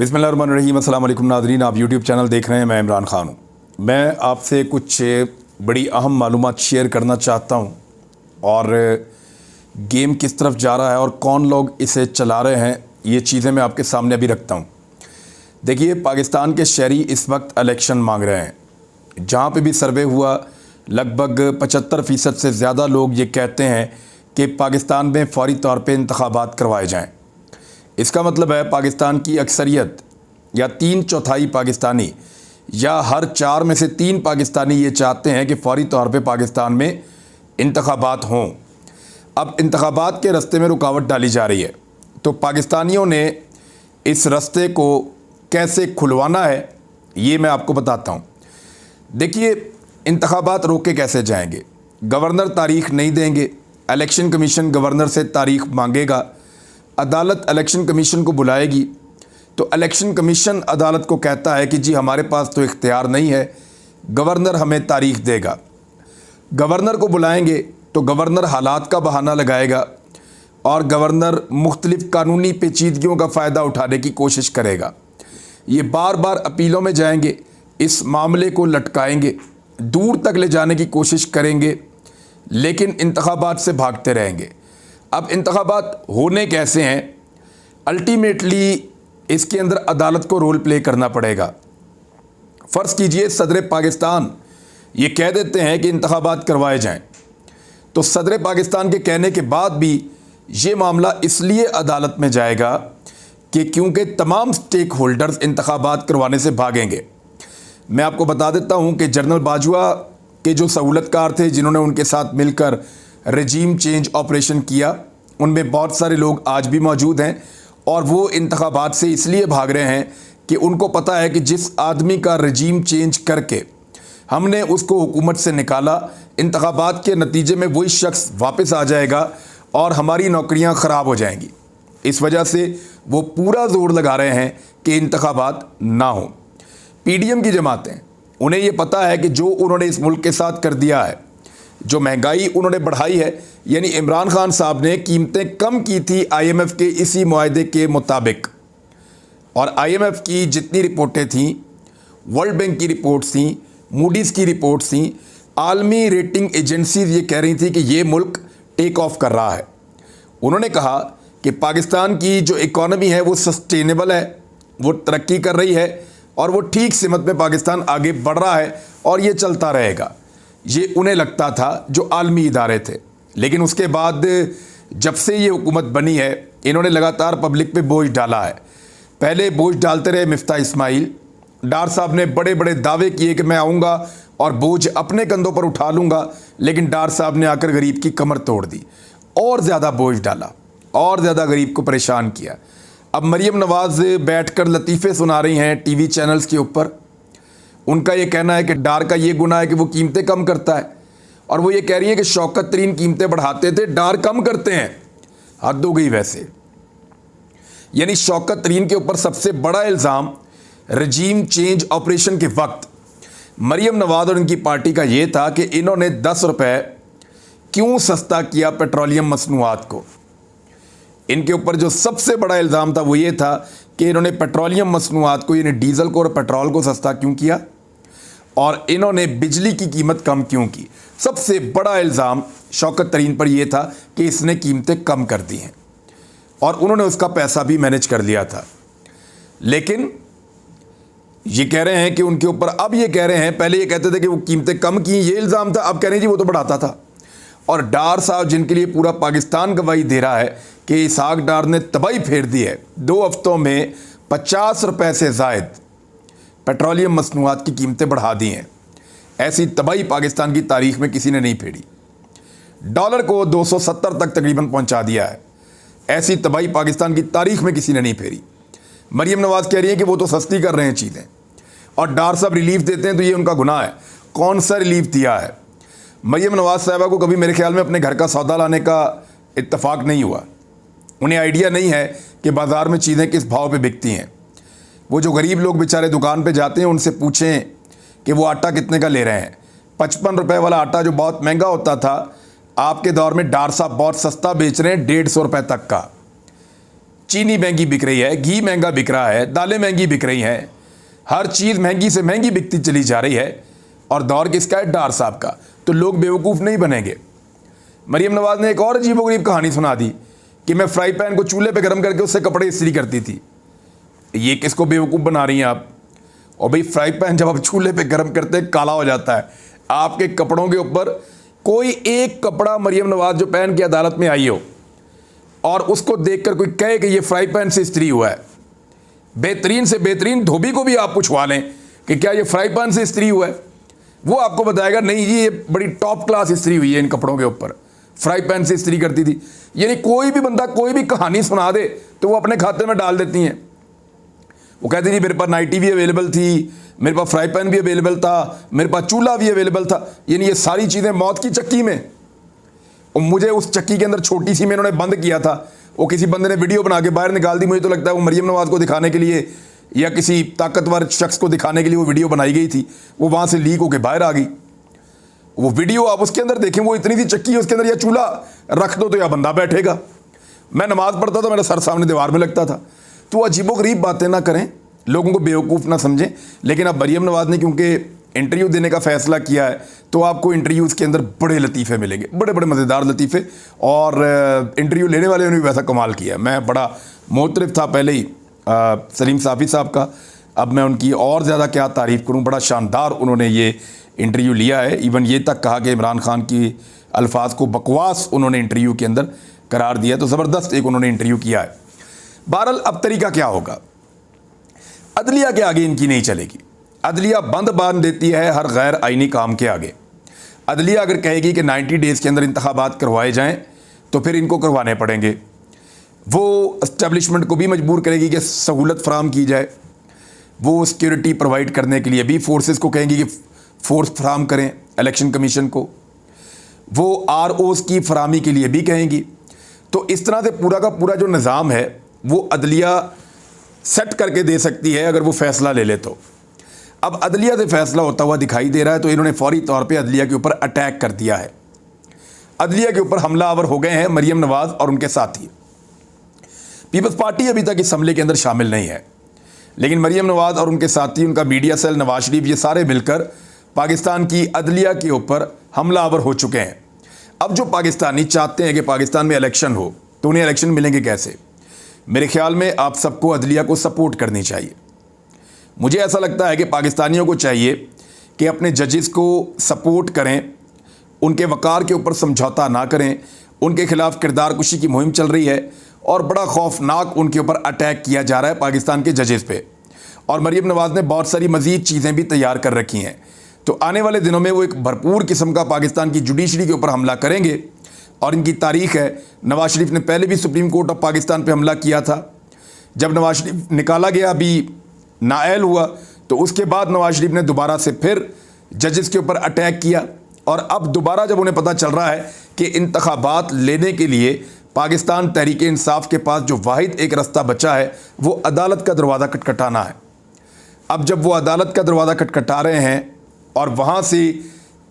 बिस्मिल्लाहिर्रहमानिर्रहीम। अस्सलाम वालेकुम नाज़रीन, आप यूट्यूब चैनल देख रहे हैं। मैं इमरान ख़ान हूँ। मैं आपसे कुछ बड़ी अहम मालूमात शेयर करना चाहता हूँ और गेम किस तरफ जा रहा है और कौन लोग इसे चला रहे हैं, ये चीज़ें मैं आपके सामने अभी रखता हूँ। देखिए, पाकिस्तान के शहरी इस वक्त इलेक्शन मांग रहे हैं। जहाँ पे भी सर्वे हुआ, लगभग 75% से ज़्यादा लोग ये कहते हैं कि पाकिस्तान में फ़ौरी तौर पे इंतखाबात करवाए जाएँ। इसका मतलब है पाकिस्तान की अक्सरियत या 3/4 पाकिस्तानी या हर 4 में से 3 पाकिस्तानी ये चाहते हैं कि फ़ौरी तौर पे पाकिस्तान में इंतखाबात हों। अब इंतखाबात के रास्ते में रुकावट डाली जा रही है, तो पाकिस्तानियों ने इस रास्ते को कैसे खुलवाना है ये मैं आपको बताता हूँ। देखिए, इंतखाबात रोके कैसे जाएंगे? गवर्नर तारीख नहीं देंगे, इलेक्शन कमीशन गवर्नर से तारीख मांगेगा, अदालत इलेक्शन कमीशन को बुलाएगी, तो इलेक्शन कमीशन अदालत को कहता है कि जी हमारे पास तो इख्तियार नहीं है, गवर्नर हमें तारीख देगा। गवर्नर को बुलाएंगे तो गवर्नर हालात का बहाना लगाएगा और गवर्नर मुख्तलिफ़ कानूनी पेचीदगियों का फ़ायदा उठाने की कोशिश करेगा। ये बार बार अपीलों में जाएंगे, इस मामले को लटकाएंगे, दूर तक ले जाने की कोशिश करेंगे, लेकिन इंतखाबात से भागते रहेंगे। अब इंतखाबात होने कैसे हैं? अल्टीमेटली इसके अंदर अदालत को रोल प्ले करना पड़ेगा। फ़र्ज़ कीजिए सदर पाकिस्तान ये कह देते हैं कि इंतखाबात करवाए जाएं, तो सदर पाकिस्तान के कहने के बाद भी ये मामला इसलिए अदालत में जाएगा कि क्योंकि तमाम स्टेक होल्डर्स इंतखाबात करवाने से भागेंगे। मैं आपको बता देता हूँ कि जनरल बाजवा के जो सहूलतकार थे, जिन्होंने उनके साथ मिलकर रजीम चेंज ऑपरेशन किया, उनमें बहुत सारे लोग आज भी मौजूद हैं और वो इंतखाबात से इसलिए भाग रहे हैं कि उनको पता है कि जिस आदमी का रजीम चेंज करके हमने उसको हुकूमत से निकाला, इंतखाबात के नतीजे में वही शख्स वापस आ जाएगा और हमारी नौकरियां ख़राब हो जाएंगी। इस वजह से वो पूरा ज़ोर लगा रहे हैं कि इंतखाबात ना हो। PDM की जमातें, उन्हें ये पता है कि जो उन्होंने इस मुल्क के साथ कर दिया है, जो महंगाई उन्होंने बढ़ाई है, यानी इमरान खान साहब ने कीमतें कम की थी IMF के इसी मुआहदे के मुताबिक, और IMF की जितनी रिपोर्टें थीं, वर्ल्ड बैंक की रिपोर्ट्स थीं, मूडीज़ की रिपोर्ट्स थीं, आलमी रेटिंग एजेंसीज ये कह रही थी कि ये मुल्क टेक ऑफ कर रहा है। उन्होंने कहा कि पाकिस्तान की जो इकॉनमी है वो सस्टेनेबल है, वो तरक्की कर रही है और वो ठीक सिमत में पाकिस्तान आगे बढ़ रहा है और ये चलता रहेगा। ये उन्हें लगता था, जो आलमी इदारे थे। लेकिन उसके बाद जब से ये हुकूमत बनी है, इन्होंने लगातार पब्लिक पे बोझ डाला है। पहले बोझ डालते रहे मिफ्ता इस्माइल डार साहब ने, बड़े बड़े दावे किए कि मैं आऊँगा और बोझ अपने कंधों पर उठा लूँगा, लेकिन डार साहब ने आकर गरीब की कमर तोड़ दी और ज़्यादा बोझ डाला और ज़्यादा गरीब को परेशान किया। अब मरीम नवाज़ बैठकर लतीफ़े सुना रही हैं TV चैनल्स के ऊपर। उनका ये कहना है कि डार का ये गुनाह है कि वो कीमतें कम करता है, और वो ये कह रही है कि शौकत तरीन कीमतें बढ़ाते थे, डार कम करते हैं। हद हो गई वैसे। यानी शौकत तरीन के ऊपर सबसे बड़ा इल्ज़ाम रजीम चेंज ऑपरेशन के वक्त मरीम नवाज़ और इनकी पार्टी का ये था कि इन्होंने 10 रुपये क्यों सस्ता किया पेट्रोलियम मसनूआत को। इनके ऊपर जो सबसे बड़ा इल्ज़ाम था वो ये था कि इन्होंने पेट्रोलियम मसनूआत को, यानी डीज़ल को और पेट्रोल को सस्ता क्यों किया, और इन्होंने बिजली की कीमत कम क्यों की। सबसे बड़ा इल्ज़ाम शौकत तरीन पर यह था कि इसने कीमतें कम कर दी हैं और उन्होंने उसका पैसा भी मैनेज कर लिया था। लेकिन ये कह रहे हैं कि उनके ऊपर, अब ये कह रहे हैं, पहले ये कहते थे कि वो कीमतें कम की, ये इल्ज़ाम था, अब कह रहे हैं जी वो तो बढ़ाता था। और डार साहब, जिनके लिए पूरा पाकिस्तान गवाही दे रहा है कि इसहाक डार ने तबाही फेर दी है, 2 हफ्तों में 50 रुपये से ज़ायद पेट्रोलियम मसनूआत की कीमतें बढ़ा दी हैं। ऐसी तबाही पाकिस्तान की तारीख में किसी ने नहीं फेरी। डॉलर को 270 तक तकरीबन पहुंचा दिया है। ऐसी तबाही पाकिस्तान की तारीख में किसी ने नहीं फेरी। मरीम नवाज़ कह रही है कि वो तो सस्ती कर रहे हैं चीज़ें, और डार साहब रिलीफ देते हैं तो ये उनका गुनाह है। कौन सा रिलीफ दिया है? मरीम नवाज़ साहिबा को कभी मेरे ख्याल में अपने घर का सौदा लाने का इत्तफाक नहीं हुआ। उन्हें आइडिया नहीं है कि बाज़ार में चीज़ें किस भाव पे बिकती हैं। वो जो गरीब लोग बेचारे दुकान पे जाते हैं, उनसे पूछें कि वो आटा कितने का ले रहे हैं। 55 रुपये वाला आटा जो बहुत महंगा होता था, आपके दौर में डार साहब बहुत सस्ता बेच रहे हैं, 150 रुपये तक का। चीनी महंगी बिक रही है, घी महंगा बिक रहा है, दालें महंगी बिक रही हैं, हर चीज़ महंगी से महंगी बिकती चली जा रही है। और दौर किसका है? डार साहब का। तो लोग बेवकूफ़ नहीं बनेंगे। मरीम नवाज़ ने एक और अजीबोगरीब कहानी सुना दी कि मैं फ्राई पैन को चूल्हे पे गर्म करके उससे कपड़े इस्त्री करती थी। ये किसको बेवकूफ़ बना रही हैं आप? और भाई फ्राई पैन जब आप चूल्हे पे गर्म करते हैं काला हो जाता है। आपके कपड़ों के ऊपर कोई एक कपड़ा मरीम नवाज़ जो पहन के अदालत में आई हो और उसको देखकर कोई कहे कि ये फ्राई पैन से इस्त्री हुआ है, बेहतरीन से बेहतरीन धोबी को भी आप पूछवा लें कि क्या ये फ्राई पैन से इस्त्री हुआ है, वो आपको बताएगा नहीं जी ये बड़ी टॉप क्लास इस्त्री हुई है इन कपड़ों के ऊपर, फ्राई पैन से इस्त्री करती थी। यानी कोई भी बंदा कोई भी कहानी सुना दे तो वो अपने खाते में डाल देती हैं। वो कहती थी मेरे पास नाइटी भी अवेलेबल थी, मेरे पास फ्राई पैन भी अवेलेबल था, मेरे पास चूल्हा भी अवेलेबल था। यानी ये सारी चीज़ें मौत की चक्की में। और मुझे उस चक्की के अंदर छोटी सी में इन्होंने बंद किया था। वो किसी बंदे ने वीडियो बना के बाहर निकाल दी। मुझे तो लगता है वो मरीम नवाज़ को दिखाने के लिए या किसी ताकतवर शख्स को दिखाने के लिए वो वीडियो बनाई गई थी। वो वहाँ से लीक होकर बाहर आ गई। वो वीडियो आप उसके अंदर देखें, वो इतनी सी चक्की है, उसके अंदर या चूल्हा रख दो तो या बंदा बैठेगा। मैं नमाज़ पढ़ता था, मेरा सर सामने दीवार में लगता था। तो अजीबोगरीब बातें ना करें, लोगों को बेवकूफ़ ना समझें। लेकिन अब मरीम नवाज़ ने क्योंकि इंटरव्यू देने का फ़ैसला किया है तो आपको इंटरव्यूज़ के अंदर बड़े लतीफ़े मिलेंगे, बड़े बड़े मज़ेदार लतीफ़े। और इंटरव्यू लेने वाले ने भी वैसा कमाल किया। मैं बड़ा मोतरफ़ था पहले ही सलीम साफ़ी साहब का, अब मैं उनकी और ज़्यादा क्या तारीफ़ करूँ। बड़ा शानदार उन्होंने ये इंटरव्यू लिया है। इवन ये तक कहा कि इमरान खान की अल्फाज को बकवास उन्होंने इंटरव्यू के अंदर करार दिया। तो ज़बरदस्त एक उन्होंने इंटरव्यू किया है। बहरहाल अब तरीका क्या होगा? अदलिया के आगे इनकी नहीं चलेगी। अदलिया बंद बांध देती है हर गैर आइनी काम के आगे। अदलिया अगर कहेगी कि 90 डेज़ के अंदर इंतखाबात करवाए जाएं तो फिर इनको करवाने पड़ेंगे। वो इस्टेब्लिशमेंट को भी मजबूर करेगी कि सहूलत फराम की जाए। वो सिक्योरिटी प्रोवाइड करने के लिए भी फोर्सेस को कहेंगी कि फोर्स फराम करें इलेक्शन कमीशन को। वो ROs की फरामी के लिए भी कहेंगी। तो इस तरह से पूरा का पूरा जो निज़ाम है वो अदलिया सेट करके दे सकती है अगर वो फ़ैसला ले ले तो। अब अदलिया से फ़ैसला होता हुआ दिखाई दे रहा है तो इन्होंने फौरी तौर पे अदलिया के ऊपर अटैक कर दिया है। अदलिया के ऊपर हमलावर हो गए हैं मरीम नवाज़ और उनके साथी। पीपल्स पार्टी अभी तक इस हमले के अंदर शामिल नहीं है, लेकिन मरीम नवाज़ और उनके साथी, उनका मीडिया सेल, नवाज शरीफ, ये सारे मिलकर पाकिस्तान की अदलिया के ऊपर हमलावर हो चुके हैं। अब जो पाकिस्तानी चाहते हैं कि पाकिस्तान में इलेक्शन हो तो उन्हें इलेक्शन मिलेंगे कैसे? मेरे ख्याल में आप सबको अदलिया को सपोर्ट करनी चाहिए। मुझे ऐसा लगता है कि पाकिस्तानियों को चाहिए कि अपने जजेस को सपोर्ट करें, उनके वक़ार के ऊपर समझौता ना करें। उनके खिलाफ किरदार कुशी की मुहिम चल रही है और बड़ा खौफनाक उनके ऊपर अटैक किया जा रहा है पाकिस्तान के जजेस पे। और मरीम नवाज़ ने बहुत सारी मज़ीद चीज़ें भी तैयार कर रखी हैं। तो आने वाले दिनों में वो एक भरपूर किस्म का पाकिस्तान की जुडिशरी के ऊपर हमला करेंगे। और इनकी तारीख़ है, नवाज शरीफ ने पहले भी सुप्रीम कोर्ट ऑफ पाकिस्तान पे हमला किया था। जब नवाज शरीफ निकाला गया, अभी नाअहल हुआ, तो उसके बाद नवाज शरीफ ने दोबारा से फिर जजेस के ऊपर अटैक किया। और अब दोबारा जब उन्हें पता चल रहा है कि इंतखाबात लेने के लिए पाकिस्तान तहरीक इंसाफ के पास जो वाहिद एक रास्ता बचा है वो अदालत का दरवाज़ा खटखटाना है। अब जब वो अदालत का दरवाज़ा खटखटा रहे हैं और वहाँ से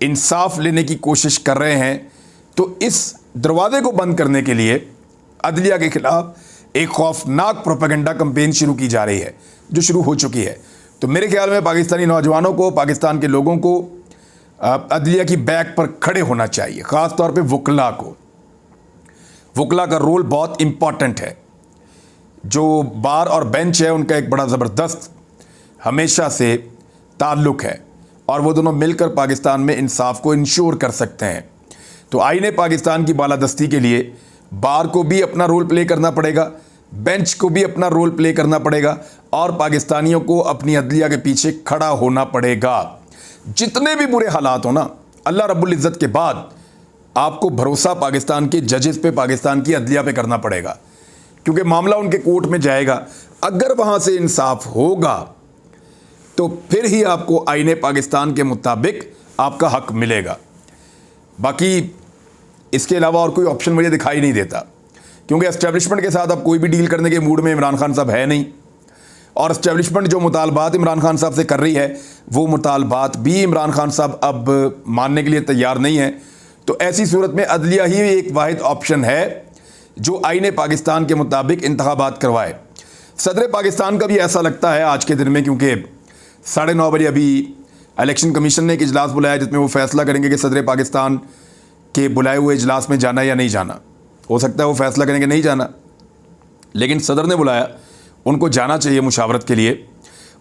इंसाफ लेने की कोशिश कर रहे हैं, तो इस दरवाज़े को बंद करने के लिए अदलिया के ख़िलाफ़ एक खौफनाक प्रोपेगेंडा कैंपेन शुरू की जा रही है, जो शुरू हो चुकी है। तो मेरे ख्याल में पाकिस्तानी नौजवानों को, पाकिस्तान के लोगों को अदलिया की बैक पर खड़े होना चाहिए, ख़ास तौर पे वकला को। वकला का रोल बहुत इम्पॉर्टेंट है। जो बार और बेंच है उनका एक बड़ा ज़बरदस्त हमेशा से ताल्लुक़ है और वो दोनों मिलकर पाकिस्तान में इंसाफ को इंश्योर कर सकते हैं। तो आईने पाकिस्तान की बालादस्ती के लिए बार को भी अपना रोल प्ले करना पड़ेगा, बेंच को भी अपना रोल प्ले करना पड़ेगा और पाकिस्तानियों को अपनी अदलिया के पीछे खड़ा होना पड़ेगा। जितने भी बुरे हालात हो ना, अल्लाह रब्बुल इज़्ज़त के बाद आपको भरोसा पाकिस्तान के जजेस पे, पाकिस्तान की अदलिया पे करना पड़ेगा, क्योंकि मामला उनके कोर्ट में जाएगा। अगर वहाँ से इंसाफ होगा तो फिर ही आपको आईने पाकिस्तान के मुताबिक आपका हक मिलेगा। बाकी इसके अलावा और कोई ऑप्शन मुझे दिखाई नहीं देता, क्योंकि एस्टेब्लिशमेंट के साथ अब कोई भी डील करने के मूड में इमरान खान साहब है नहीं। और एस्टेब्लिशमेंट जो मुतालबात इमरान खान साहब से कर रही है वो मुतालबात भी इमरान खान साहब अब मानने के लिए तैयार नहीं है। तो ऐसी सूरत में अदलिया ही एक वाहिद ऑप्शन है जो आईने पाकिस्तान के मुताबिक इंतखाबात करवाए। सदर पाकिस्तान का भी ऐसा लगता है आज के दिन में, क्योंकि 9:30 बजे अभी इलेक्शन कमीशन ने एक इजलास बुलाया जिसमें वो फैसला करेंगे कि सदर पाकिस्तान के बुलाए हुए इजलास में जाना या नहीं जाना। हो सकता है वो फैसला करेंगे नहीं जाना, लेकिन सदर ने बुलाया, उनको जाना चाहिए मुशावरत के लिए।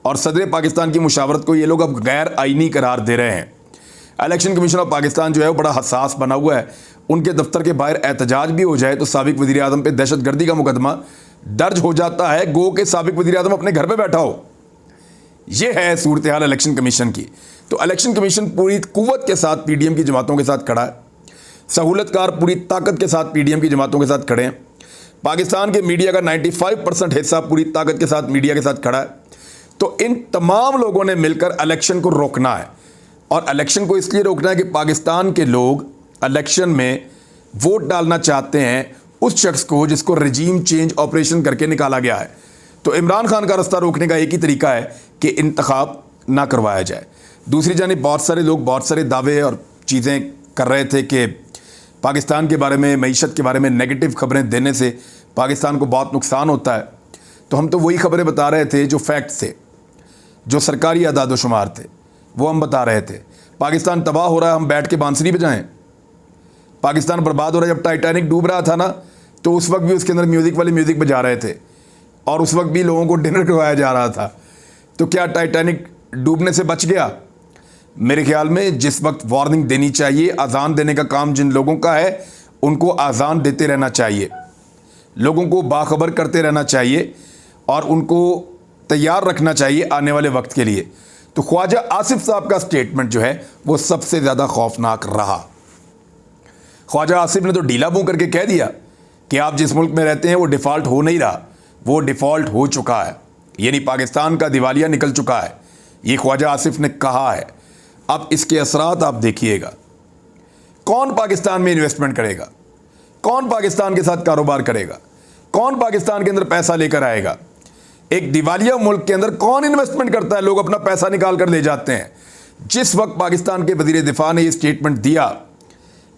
और सदर पाकिस्तान की मुशावरत को ये लोग अब गैर आईनी करार दे रहे हैं। इलेक्शन कमीशन ऑफ पाकिस्तान जो है वो बड़ा हसास बना हुआ है। उनके दफ्तर के बाहर एहतजाज भी हो जाए तो साबिक वज़ीर आज़म पे दहशतगर्दी का मुकदमा दर्ज हो जाता है, गो के साबिक वज़ीर आज़म अपने घर पे बैठा हो। ये है सूरत हाल इलेक्शन कमीशन की। तो इलेक्शन कमीशन पूरी कुव्वत के साथ पीडीएम की जमातों के साथ खड़ा है। सहूलतकार पूरी ताकत के साथ पीडीएम की जमातों के साथ खड़े हैं। पाकिस्तान के मीडिया का 95% हिस्सा पूरी ताकत के साथ मीडिया के साथ खड़ा है। तो इन तमाम लोगों ने मिलकर इलेक्शन को रोकना है, और इलेक्शन को इसलिए रोकना है कि पाकिस्तान के लोग इलेक्शन में वोट डालना चाहते हैं उस शख्स को जिसको रजीम चेंज ऑपरेशन करके निकाला गया है। तो इमरान खान का रास्ता रोकने का एक ही तरीका है कि इंतखाब ना करवाया जाए। दूसरी जानिब बहुत सारे लोग बहुत सारे दावे और चीज़ें कर रहे थे कि पाकिस्तान के बारे में, मईशत के बारे में नेगेटिव खबरें देने से पाकिस्तान को बहुत नुकसान होता है। तो हम तो वही खबरें बता रहे थे जो फैक्ट थे, जो सरकारी अदाद शुमार थे, वो हम बता रहे थे। पाकिस्तान तबाह हो रहा है, हम बैठ के बांसुरी बजाएं? पाकिस्तान बर्बाद हो रहा है, जब टाइटैनिक डूब रहा था ना, तो उस वक्त भी उसके अंदर म्यूज़िक वाले म्यूज़िक बजा रहे थे, और उस वक्त भी लोगों को डिनर करवाया जा रहा था। तो क्या टाइटैनिक डूबने से बच गया? मेरे ख्याल में जिस वक्त वार्निंग देनी चाहिए, अजान देने का काम जिन लोगों का है, उनको अजान देते रहना चाहिए, लोगों को बाखबर करते रहना चाहिए, और उनको तैयार रखना चाहिए आने वाले वक्त के लिए। तो ख्वाजा आसिफ साहब का स्टेटमेंट जो है वो सबसे ज़्यादा खौफनाक रहा। ख्वाजा आसिफ ने तो ढीला मुंह करके कह दिया कि आप जिस मुल्क में रहते हैं वो डिफ़ॉल्ट हो नहीं रहा, वो डिफ़ॉल्ट हो चुका है, यानी पाकिस्तान का दिवालिया निकल चुका है। ये ख्वाजा आसिफ ने कहा है। अब इसके असरात आप देखिएगा। कौन पाकिस्तान में इन्वेस्टमेंट करेगा? कौन पाकिस्तान के साथ कारोबार करेगा? कौन पाकिस्तान के अंदर पैसा लेकर आएगा? एक दिवालिया मुल्क के अंदर कौन इन्वेस्टमेंट करता है? लोग अपना पैसा निकाल कर ले जाते हैं। जिस वक्त पाकिस्तान के वज़ीर दिफा ने ये स्टेटमेंट दिया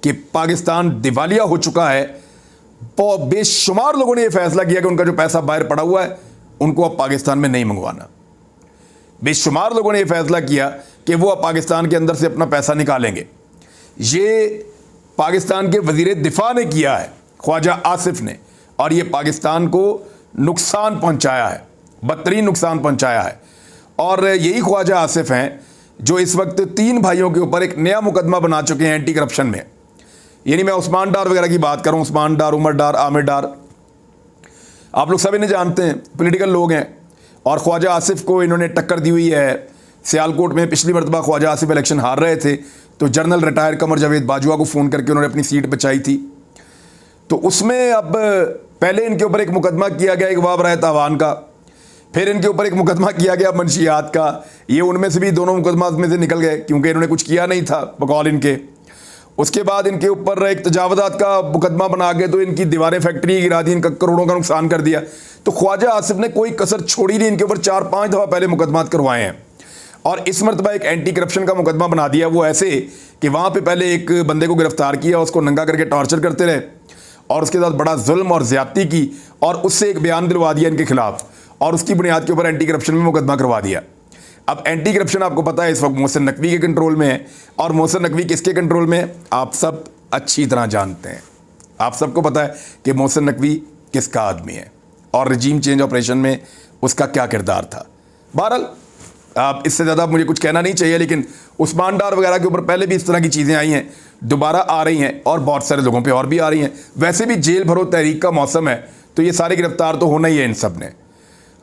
कि पाकिस्तान दिवालिया हो चुका है, बेशुमार लोगों ने यह फैसला किया कि उनका जो पैसा बाहर पड़ा हुआ है उनको अब पाकिस्तान में नहीं मंगवाना। बेशुमार लोगों ने यह फैसला किया कि वो अब पाकिस्तान के अंदर से अपना पैसा निकालेंगे। ये पाकिस्तान के वज़ीर दिफा ने किया है, ख्वाजा आसिफ ने, और ये पाकिस्तान को नुकसान पहुंचाया है, बदतरीन नुकसान पहुंचाया है। और यही ख्वाजा आसिफ हैं जो इस वक्त 3 भाइयों के ऊपर एक नया मुकदमा बना चुके हैं एंटी करप्शन में। यानी मैं उस्मान डार वगैरह की बात करूं, उस्मान डार, उमर डार, आमिर डार, आप लोग सभी ने जानते हैं, पॉलिटिकल लोग हैं। और ख्वाजा आसिफ को इन्होंने टक्कर दी हुई है। सियालकोट में पिछली मरतबा ख्वाजा आसिफ इलेक्शन हार रहे थे तो जनरल रिटायर कमर जावेद बाजवा को फ़ोन करके उन्होंने अपनी सीट बचाई थी। तो उसमें अब पहले इनके ऊपर एक मुकदमा किया गया इगवा बराए तावान का, फिर इनके ऊपर एक मुकदमा किया गया मंशियात का। ये उनमें से भी दोनों मुकदमा में से निकल गए क्योंकि इन्होंने कुछ किया नहीं था बकौल इनके। उसके बाद इनके ऊपर एक तजावज़ात का मुकदमा बना के तो इनकी दीवारें फैक्ट्री गिरा दी, इनका करोड़ों का नुकसान कर दिया। तो ख्वाजा आसिफ ने कोई कसर छोड़ी नहीं, इनके ऊपर 4-5 दफ़ा पहले मुकदमात करवाए हैं। और इस मरतबा एक एंटी करप्शन का मुकदमा बना दिया, वो ऐसे कि वहाँ पे पहले एक बंदे को गिरफ्तार किया, उसको नंगा करके टॉर्चर करते रहे और उसके साथ बड़ा जुल्म और ज़्यादती की, और उससे एक बयान दिलवा दिया इनके खिलाफ, और उसकी बुनियाद के ऊपर एंटी करप्शन में मुकदमा करवा दिया। अब एंटी करप्शन आपको पता है इस वक्त मोहसिन नकवी के कंट्रोल में है, और मोहसिन नकवी किसके कंट्रोल में है आप सब अच्छी तरह जानते हैं। आप सबको पता है कि मोहसिन नकवी किसका आदमी है और रजीम चेंज ऑपरेशन में उसका क्या किरदार था। बहरहाल आप इससे ज़्यादा मुझे कुछ कहना नहीं चाहिए, लेकिन उस्मान डार वगैरह के ऊपर पहले भी इस तरह की चीज़ें आई हैं, दोबारा आ रही हैं, और बहुत सारे लोगों पे और भी आ रही हैं। वैसे भी जेल भरो तहरीक का मौसम है तो ये सारे गिरफ्तार तो होना ही है इन सब ने।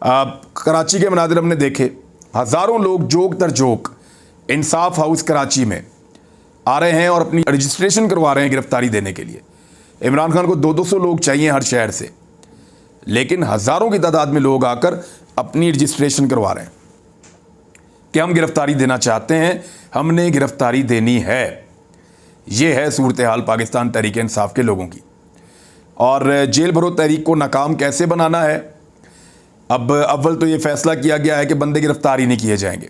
कराची के मनाजिर हमने देखे, हज़ारों लोग जोक दर जोक इंसाफ हाउस कराची में आ रहे हैं और अपनी रजिस्ट्रेशन करवा रहे हैं गिरफ्तारी देने के लिए। इमरान खान को 200-200 लोग चाहिए हर शहर से, लेकिन हज़ारों की तादाद में लोग आकर अपनी रजिस्ट्रेशन करवा रहे हैं कि हम गिरफ्तारी देना चाहते हैं, हमने गिरफ्तारी देनी है। ये है सूरत हाल पाकिस्तान तहरीक इंसाफ के लोगों की। और जेल भरो तहरीक को नाकाम कैसे बनाना है, अब अव्वल तो ये फैसला किया गया है कि बंदे गिरफ्तार ही नहीं किए जाएंगे।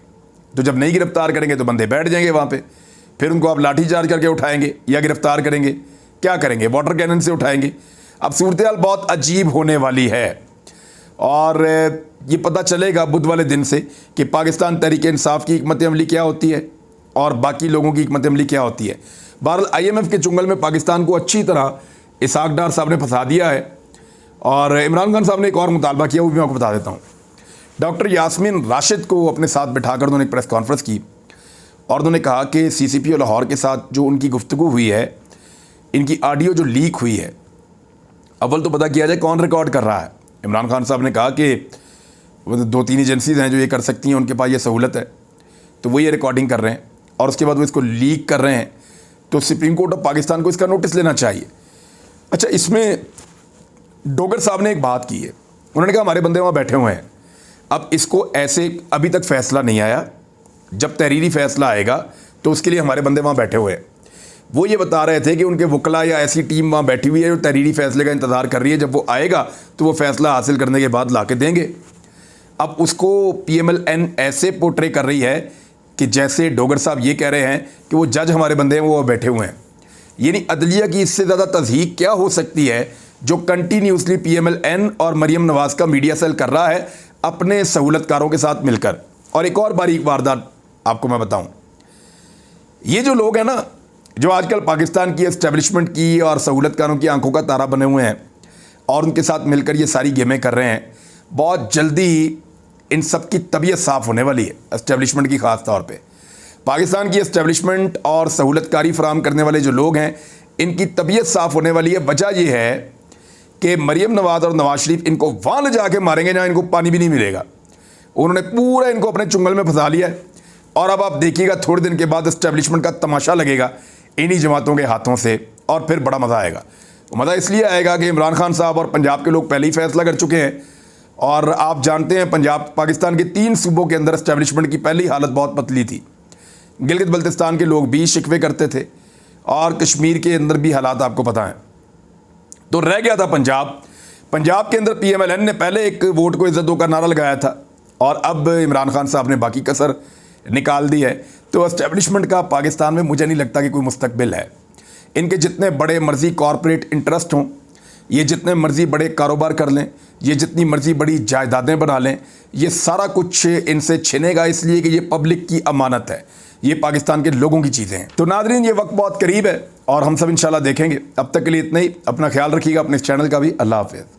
तो जब नहीं गिरफ्तार करेंगे तो बंदे बैठ जाएंगे वहाँ पे, फिर उनको आप लाठी चार्ज करके उठाएंगे या गिरफ्तार करेंगे, क्या करेंगे? वाटर कैनन से उठाएंगे। अब सूरत हाल बहुत अजीब होने वाली है और ये पता चलेगा बुध वाले दिन से कि पाकिस्तान तहरीक इंसाफ की हिकमत अमली क्या होती है और बाकी लोगों की हिकमत अमली क्या होती है। बहरहाल IMF के चुंगल में पाकिस्तान को अच्छी तरह इसहाक डार साहब ने फंसा दिया है और इमरान खान साहब ने एक और मुतालबा किया, वो भी मैं आपको बता देता हूँ। डॉक्टर यास्मीन राशिद को अपने साथ बिठाकर उन्होंने एक प्रेस कॉन्फ्रेंस की और उन्होंने कहा कि CCPO लाहौर के साथ जो उनकी गुफ्तगू हुई है, इनकी ऑडियो जो लीक हुई है, अव्वल तो पता किया जाए कौन रिकॉर्ड कर रहा है। इमरान खान साहब ने कहा कि वो 2-3 एजेंसीज़ हैं जो ये कर सकती हैं, उनके पास ये सहूलत है, तो वो ये रिकॉर्डिंग कर रहे हैं और उसके बाद वो इसको लीक कर रहे हैं, तो सुप्रीम कोर्ट ऑफ पाकिस्तान को इसका नोटिस लेना चाहिए। अच्छा, इसमें डोगर साहब ने एक बात की है, उन्होंने कहा हमारे बंदे वहाँ बैठे हुए हैं। अब इसको ऐसे अभी तक फ़ैसला नहीं आया, जब तहरीरी फ़ैसला आएगा तो उसके लिए हमारे बंदे वहाँ बैठे हुए हैं। वो ये बता रहे थे कि उनके वकला या ऐसी टीम वहाँ बैठी हुई है जो तहरीरी फ़ैसले का इंतज़ार कर रही है, जब वो आएगा तो वो फ़ैसला हासिल करने के बाद ला के देंगे। अब उसको PMLN ऐसे पोर्ट्रे कर रही है कि जैसे डोगर साहब ये कह रहे हैं कि वो जज हमारे बंदे हैं, वो बैठे हुए हैं। यानी अदलिया की इससे ज़्यादा तज़हीक क्या हो सकती है जो कंटिन्यूसली PMLN और मरियम नवाज़ का मीडिया सेल कर रहा है अपने सहूलतकारों के साथ मिलकर। और एक और बारीक वारदात आपको मैं बताऊं, ये जो लोग हैं ना, जो आजकल पाकिस्तान की एस्टेब्लिशमेंट की और सहूलतकारों की आंखों का तारा बने हुए हैं और उनके साथ मिलकर ये सारी गेमें कर रहे हैं, बहुत जल्दी इन सब की तबीयत साफ़ होने वाली है। एस्टेब्लिशमेंट की ख़ास तौर पे पाकिस्तान की एस्टेब्लिशमेंट और सहूलतकारी फराहम करने वाले जो लोग हैं, इनकी तबीयत साफ़ होने वाली है। वजह यह है कि मरियम नवाज़ और नवाज शरीफ इनको वहाँ ले जाके मारेंगे जहाँ इनको पानी भी नहीं मिलेगा। उन्होंने पूरा इनको अपने चुंगल में फंसा लिया है और अब आप देखिएगा थोड़े दिन के बाद एस्टेब्लिशमेंट का तमाशा लगेगा इन्हीं जमातों के हाथों से और फिर बड़ा मज़ा आएगा। मज़ा इसलिए आएगा कि इमरान खान साहब और पंजाब के लोग पहले ही फैसला कर चुके हैं और आप जानते हैं पंजाब पाकिस्तान के 3 सूबों के अंदर एस्टेब्लिशमेंट की पहली हालत बहुत पतली थी। गिलगित बल्तिस्तान के लोग भी शिकवे करते थे और कश्मीर के अंदर भी हालात आपको पता है। तो रह गया था पंजाब के अंदर PMLN ने पहले एक वोट को इज्जत दो का नारा लगाया था और अब इमरान खान साहब ने बाकी कसर निकाल दी है। तो एस्टेब्लिशमेंट का पाकिस्तान में मुझे नहीं लगता कि कोई मुस्तकबिल है। इनके जितने बड़े मर्जी कॉरपोरेट इंटरेस्ट हों, ये जितने मर्जी बड़े कारोबार कर लें, ये जितनी मर्जी बड़ी जायदादें बना लें, ये सारा कुछ इनसे छिनेगा, इसलिए कि ये पब्लिक की अमानत है, ये पाकिस्तान के लोगों की चीज़ें हैं। तो नादरीन, ये वक्त बहुत करीब है और हम सब इंशाल्लाह देखेंगे। अब तक के लिए इतना ही। अपना ख्याल रखिएगा, अपने इस चैनल का भी। अल्लाह हाफ़िज़।